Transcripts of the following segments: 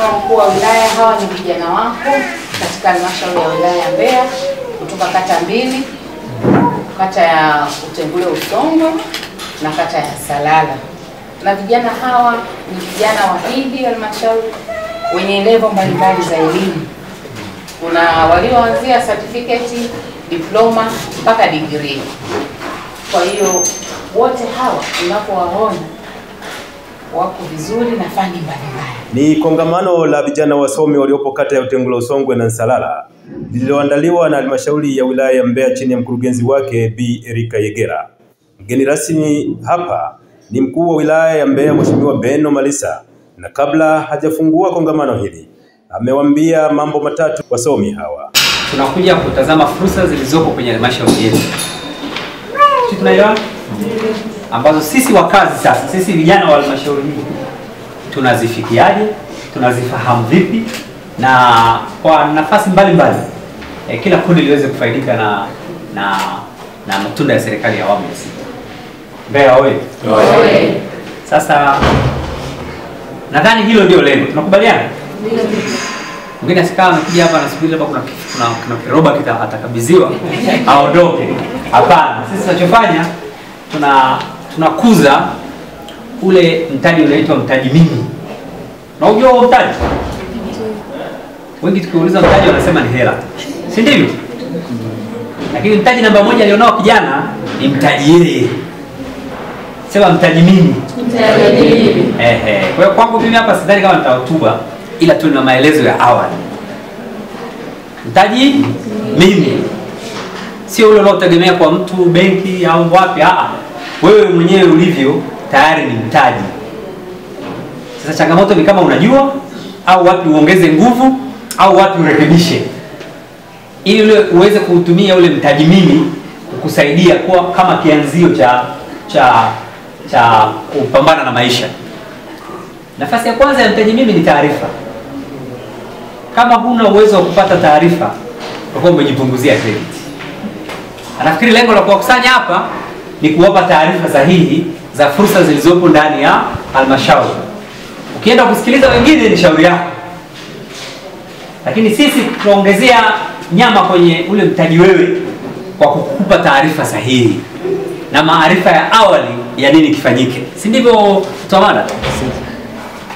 Mheshimiwa Mkuu wa Wilaya, hawa ni vijana wako katika halmashauri ya wilaya ya Mbeya kutoka kata mbili, kata ya Utengule Usongwe na kata ya Salala. Na vijana hawa ni vijana wahidi halmashauri wenye level mbalimbali za elimu. Kuna walioanzia certificate, diploma mpaka degree. Kwa hiyo wote hawa unapowaona wako vizuri na fani mbalimbali. Ni kongamano la vijana wasomi waliopo kata ya Utengule Usongwe na Salala lililoandaliwa na halmashauri ya wilaya ya Mbeya chini ya mkurugenzi wake Bi Erika Yegera. Mgeni rasmi hapa ni mkuu wa wilaya ya Mbeya Mheshimiwa Beno Malisa, na kabla hajafungua kongamano hili amewaambia mambo matatu wasomi hawa. Tunakuja kutazama fursa zilizopo kwenye halmashauri yetu. Sisi tunaelewa? Ambazo sisi wakazi sasa, sisi vijana wa halmashauri hii tunazifikiaje, tunazifahamu vipi, na kwa nafasi mbalimbali kila kundi liweze kufaidika na matunda ya serikali ya awamu ya 6. Mbeya oye! Sasa nadhani hilo ndio lengo. Tunakubaliana? Ndio. Mwingine asikaa anakuja hapa anasubiri labda kuna kiroba atakabidhiwa aondoke. Hapana, sisi tunachofanya tunakuza ule mtaji unaitwa mtaji mimi. Na unajua huo mtaji? Wengi tukiuliza mtaji wanasema ni hela. Si ndivyo? Lakini mtaji namba 1 alionao kijana ni mtaji yeye. Sema mtaji mimi. Mtaji mimi. Kwa hiyo kwangu mimi hapa sidhani kama nitahotuba, ila tu na maelezo ya awali. Mtaji mimi. Sio ule unaotegemea kwa mtu benki au wapi. Wewe mwenyewe ulivyo tayari ni mtaji. Sasa changamoto ni kama unajua au wapi uongeze nguvu au wapi urekebishe, ili ule uweze kuutumia ule mtaji mimi kukusaidia kuwa kama kianzio cha kupambana na maisha. Nafasi ya kwanza ya mtaji mimi ni taarifa. Kama huna uwezo wa kupata taarifa, utakuwa umejipunguzia credit. Nafikiri lengo la kuwakusanya hapa ni kuwapa taarifa sahihi za fursa zilizopo ndani ya halmashauri. Ukienda kusikiliza wengine ni shauri yako, lakini sisi tunaongezea nyama kwenye ule mtaji wewe kwa kukupa taarifa sahihi na maarifa ya awali ya nini kifanyike. Si ndivyo Twamada?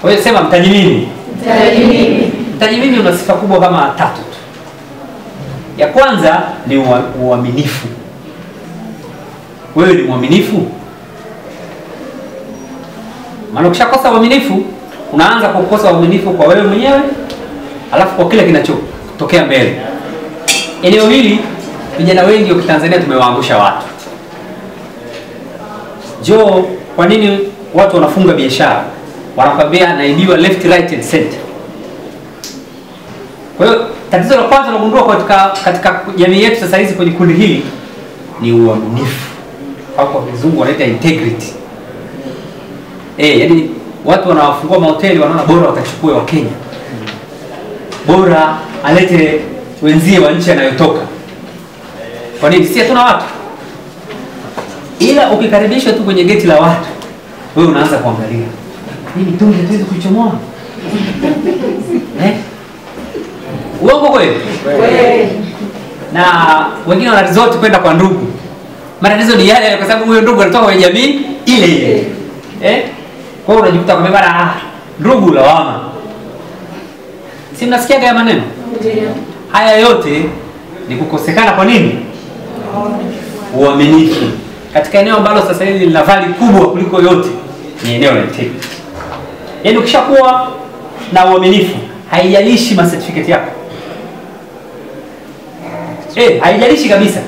Kwa hiyo sema mtaji mimi. Mtaji mimi. Mtaji mimi una sifa kubwa kama 3 tu. Ya kwanza ni uaminifu. Wewe ni mwaminifu? Maana ukishakosa uaminifu, unaanza kukosa uaminifu kwa wewe mwenyewe, alafu kwa kile kinachotokea mbele. Eneo hili vijana wengi wa Tanzania tumewaangusha watu. Kwa nini watu wanafunga biashara? Wanakwambia naibiwa left, right and center. Kwa hiyo tatizo la kwanza tunagundua katika jamii yetu sasa hizi kwenye kundi hili ni uaminifu. Kwa kizungu wanaita integrity. Yaani watu wanawafungua mahoteli wanaona bora wakachukue wa Kenya. Bora alete wenzie wa nchi anayotoka. Kwa nini? Si hatuna watu. Ila ukikaribishwa tu kwenye geti la watu, wewe unaanza kuangalia. Hii mitungi hatuwezi kuichomoa. Uongo kweli? Kweli. Na wengine wana resort kwenda kwa ndugu. Matatizo ni yale kwa sababu huyo ndugu anatoka kwenye jamii ile ile. Kwa hiyo unajikuta kwamba bana ndugu lawama. Si mnasikia haya maneno? Ndio. Haya yote ni kukosekana kwa nini? Uaminifu. Katika eneo ambalo sasa hili lina value kubwa kuliko yote ni eneo la integrity. Yaani ukishakuwa na uaminifu, haijalishi certificate yako. Haijalishi kabisa.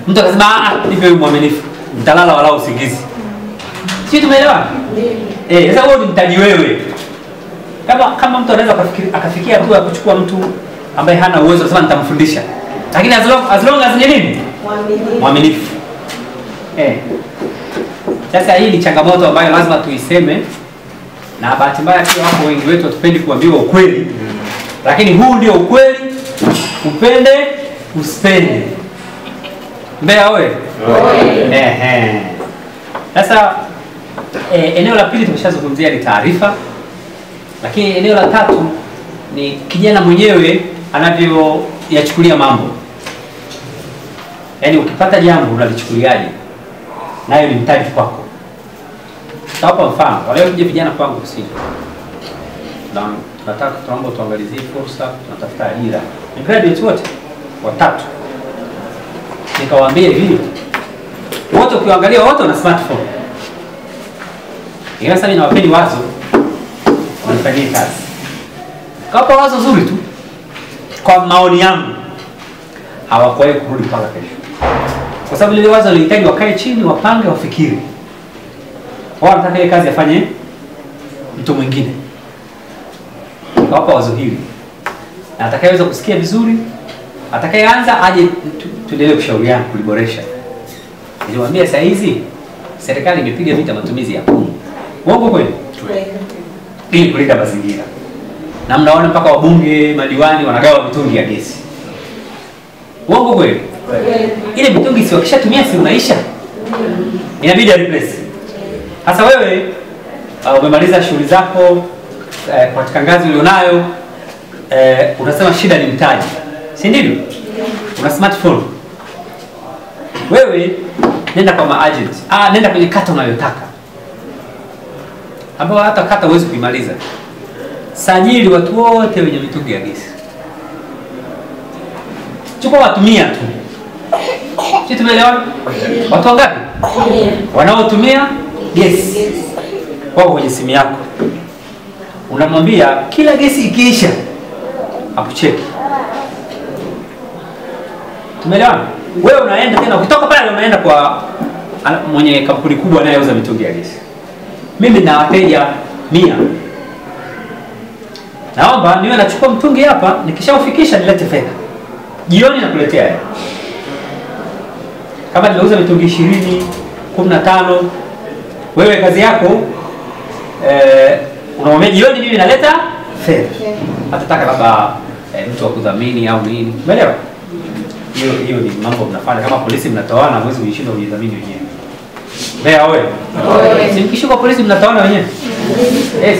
Mtu akasema nipe uaminifu, mtalala wala usingizi. Sisi tumeelewana? Ndio. Sasa wewe ni mtaji wewe. Kama mtu anaweza akafikia hatua ya kuchukua mtu ambaye hana uwezo, anasema nitamfundisha. Lakini as long as ni nini? Muaminifu. Sasa hii ni changamoto ambayo lazima tuiseme, na bahati mbaya pia wako wengi wetu hatupendi kuambiwa ukweli. Lakini huu ndio ukweli, upende usipende. Mbeya oye! Sasa eneo la pili tumeshazungumzia ni taarifa, lakini eneo la tatu ni kijana mwenyewe anavyoyachukulia mambo. Yaani ukipata jambo unalichukuliaje? Nayo ni mtaji kwako. Tawapa mfano, wale vijana kwangu kusini. Tunataka tunaomba tuangalizie fursa, tunatafuta ajira. Ni graduates wote watatu. Nikawaambia hivi, wote ukiangalia wote wana smartphone. Ila sasa ninawapeni wazo wanafanyia kazi. Kapa wazo zuri tu. Kwa maoni yangu hawakuwahi kurudi mpaka kesho. Kwa sababu lile wazo lilihitaji wakae chini, wapange, wafikiri. Wao wanataka ile kazi afanye mtu mwingine. Kapa wazo hili. Na atakayeweza kusikia vizuri, atakayeanza aje tuendelee kushauriana kuliboresha. Niliwaambia saa hizi serikali imepiga vita matumizi ya kuni. Uongo kweli? Ili kulinda mazingira. Na mnaona mpaka wabunge, madiwani wanagawa mitungi ya gesi. Uongo kweli? Ile mitungi si wakishatumia si unaisha. Inabidi replace. Sasa wewe umemaliza shughuli zako katika ngazi ulionayo, unasema shida ni mtaji. Si ndivyo? Una smartphone. Wewe nenda kwa maagent. Nenda kwenye kata unayotaka. Ambao hata kata huwezi kuimaliza. Sajili watu wote wenye mitungi ya gesi. Chukua watu 100 tu. Sisi tumeelewana? Watu wangapi? Wanaotumia gesi. Wao kwenye simu yako. Unamwambia kila gesi ikiisha akucheki. Tumeelewana? Wewe unaenda tena ukitoka pale unaenda kwa mwenye kampuni kubwa anayeuza mitungi ya gesi. Mimi na wateja 100. Naomba niwe nachukua mtungi hapa, nikishaufikisha nilete fedha. Jioni nakuletea hela. Kama nimeuza mitungi 20, 15, wewe kazi yako unamwambia jioni mimi naleta fedha. Atataka labda mtu wa kudhamini au nini. Umeelewa? Hiyo ni mambo mnafanya kama polisi mnatoana mwezi mshindo kujidhamini wenyewe. Wewe si mkishuka polisi mnatoana wenyewe.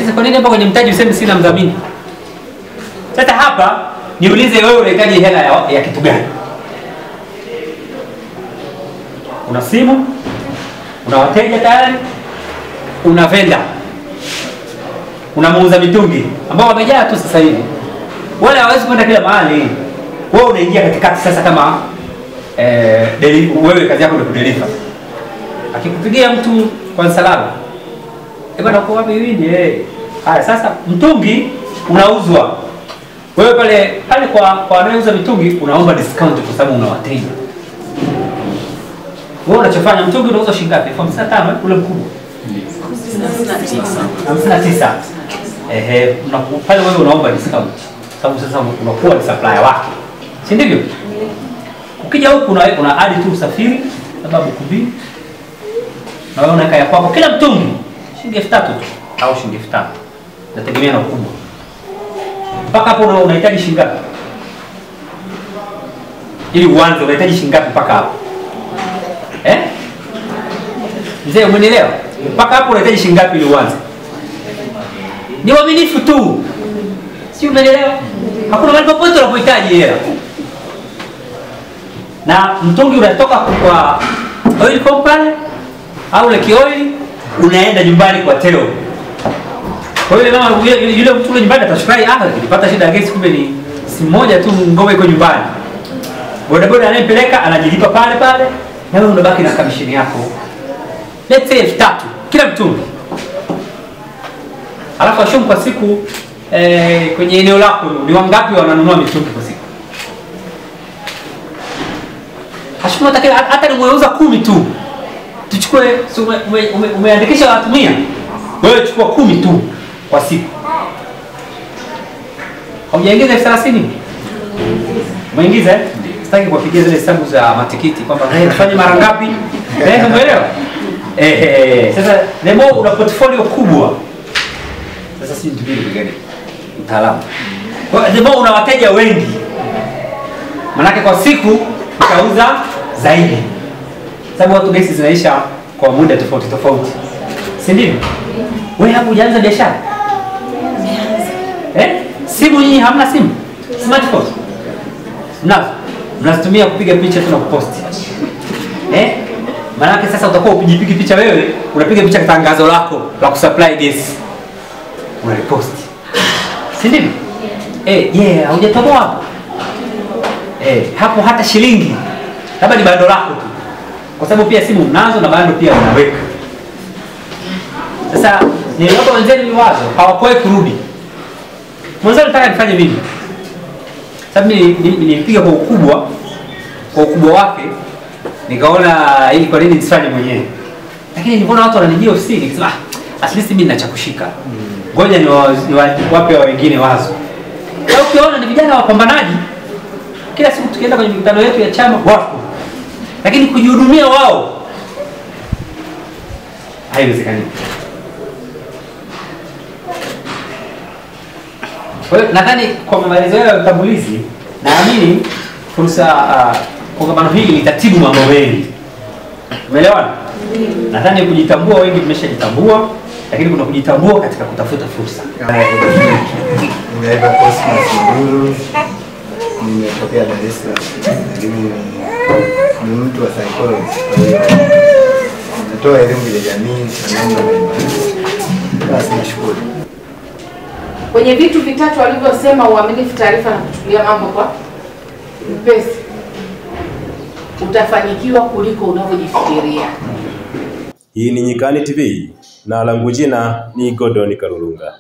Sasa kwa nini hapa kwenye mtaji useme sina mdhamini? Sasa hapa niulize wewe unahitaji hela ya kitu gani? Una simu? Una wateja tayari? Una venda? Una muuza mitungi ambao wamejaa tu sasa hivi. Wala hawezi kwenda kila mahali. Wewe unaingia katikati sasa kama wewe kazi yako ni kudeliver. Akikupigia mtu kwa msalaba. Bwana uko wapi wewe? Haya sasa mtungi unauzwa. Wewe pale kwa anayeuza mitungi unaomba discount kwa sababu una wateja. Wewe unachofanya mtungi unauza shilingi ngapi? 55 ule mkubwa. 59. Pale wewe unaomba discount. Sababu sasa unakuwa ni supplier wake. Si ndivyo? Ukija huku una add tu usafiri sababu kubi. Na wewe unaweka ya kwako kila mtungi shilingi 3000 tu au shilingi 5000. Nategemea na ukubwa. Mpaka hapo unahitaji shilingi ngapi? Ili uanze unahitaji shilingi ngapi mpaka hapo? Mzee umenielewa? Mpaka hapo unahitaji shilingi ngapi ili uanze? Ni uaminifu tu. Si umenielewa? Hakuna mahali popote unapohitaji hela. Na mtungi unatoka kwa oil company au Lake Oil unaenda nyumbani kwa Teo. Kwa hiyo mama yule mtu yule nyumbani atashukrai nilipata shida ya gesi kumbe ni simu moja tu ngome iko nyumbani. Boda boda anayepeleka anajilipa pale na wewe unabaki na commission yako. Let's say 3000 kila mtungi. Alafu ashumu kwa siku kwenye eneo lako ni wangapi wananunua mitungi kwa siku? Ashumu hata nimeuza 10 tu. Tuchukue umeandikisha watu 100. Wewe chukua 10 tu kwa siku. Haujaingiza 30? Umeingiza? Sitaki kuwapigia zile hesabu za matikiti kwamba nafanya mara ngapi? Umeelewa? Sasa leo una portfolio kubwa. Sasa si ndivyo gani? Mtaalamu. Kwa leo una wateja wengi. Manake kwa siku utauza zaidi. Sababu watu gesi zinaisha kwa muda tofauti. Si ndivyo? Wewe hapo hujaanza biashara? Simu Simu nyinyi hamna simu? Smartphone? Mnazo? Mnazitumia kupiga picha tu na kuposti. Maana sasa utakuwa upige picha wewe, unapiga picha tangazo lako la kusupply gas. Unarepost. Si ndivyo? Hujatoboa hapo. Hapo hata shilingi. Labda ni bando lako tu. Kwa sababu pia simu mnazo na bando pia unaweka. Sasa niliwapa wenzeni ni wazo, hawakuwahi kurudi. Mwanzo nataka nifanye mimi. Sababu nilipiga kwa ukubwa wake, nikaona hili kwa nini nisifanye mwenyewe. Lakini nilipoona watu wananijia ofisini, nikasema at least mimi nina cha kushika. Ngoja ni wape wengine wazo. Au ukiona ni vijana wapambanaji, kila siku tukienda kwenye mikutano yetu ya chama wapo. Lakini kujihudumia wao haiwezekani. Kwa hiyo nadhani kwa mamalizo ya utambulizi, naamini fursa kongamano hili litatibu mambo mengi. Umeelewana? Nadhani kujitambua wengi tumeshajitambua, lakini kuna kujitambua katika kutafuta fursa. Nimeitwa Cosmas Mburu, nimetokea Dar es Salaam, lakini ni mtu wa psychology. Natoa elimu ya jamii na mambo mbalimbali. Basi nashukuru. Kwenye vitu vitatu walivyosema: uaminifu, taarifa na kuchukulia mambo kwa upesi, utafanikiwa kuliko unavyojifikiria. Hii ni Nyikani TV na langu jina ni Gordon Karurunga.